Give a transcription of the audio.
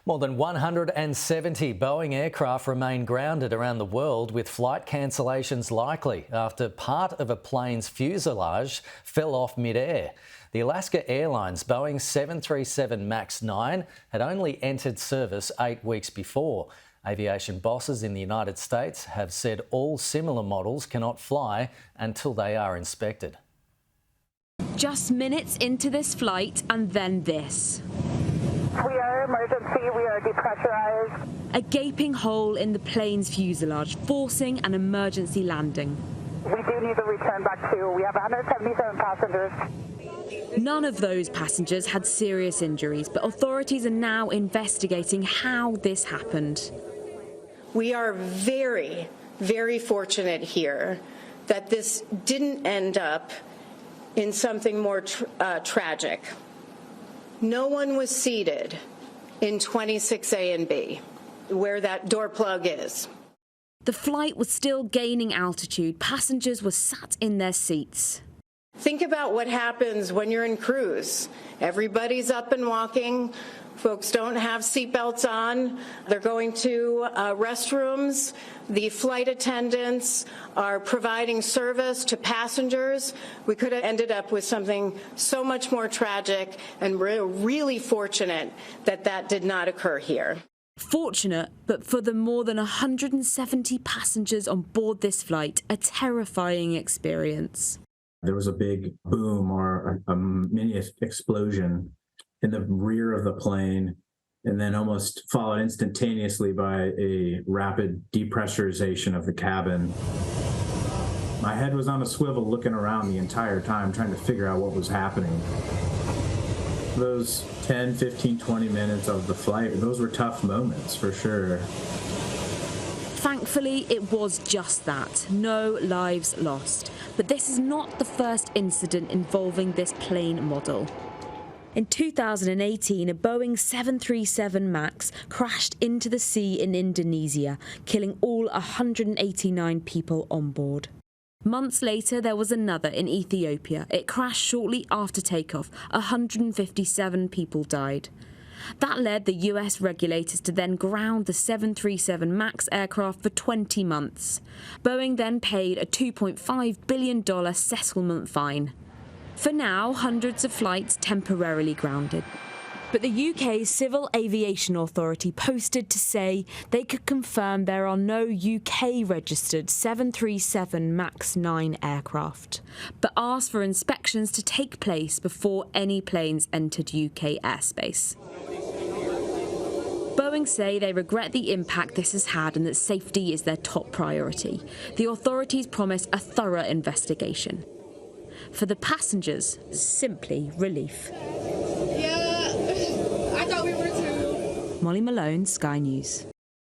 More than 170 Boeing aircraft remain grounded around the world, with flight cancellations likely after part of a plane's fuselage fell off mid-air. The Alaska Airlines Boeing 737 MAX 9 had only entered service 8 weeks before. Aviation bosses in the United States have said all similar models cannot fly until they are inspected. Just minutes into this flight and then this. We are emergency, we are depressurized. A gaping hole in the plane's fuselage, forcing an emergency landing. We do need to return back to, we have 177 passengers. None of those passengers had serious injuries, but authorities are now investigating how this happened. We are very, very fortunate here that this didn't end up in something more tragic. No one was seated in 26A and B, where that door plug is. The flight was still gaining altitude. Passengers were sat in their seats. Think about what happens when you're in cruise. Everybody's up and walking. Folks don't have seatbelts on. They're going to restrooms. The flight attendants are providing service to passengers. We could have ended up with something so much more tragic, and we're really fortunate that that did not occur here. Fortunate, but for the more than 170 passengers on board this flight, a terrifying experience. There was a big boom or a mini explosion in the rear of the plane, and then almost followed instantaneously by a rapid depressurization of the cabin. My head was on a swivel looking around the entire time, trying to figure out what was happening. Those 10, 15, 20 minutes of the flight, those were tough moments for sure. Thankfully, it was just that. No lives lost. But this is not the first incident involving this plane model. In 2018, a Boeing 737 MAX crashed into the sea in Indonesia, killing all 189 people on board. Months later, there was another in Ethiopia. It crashed shortly after takeoff. 157 people died. That led the US regulators to then ground the 737 MAX aircraft for 20 months. Boeing then paid a $2.5 billion settlement fine. For now, hundreds of flights temporarily grounded. But the UK's Civil Aviation Authority posted to say they could confirm there are no UK-registered 737 MAX 9 aircraft, but asked for inspections to take place before any planes entered UK airspace. Boeing say they regret the impact this has had and that safety is their top priority. The authorities promise a thorough investigation. For the passengers, simply relief. Yeah, I thought we were too. Molly Malone, Sky News.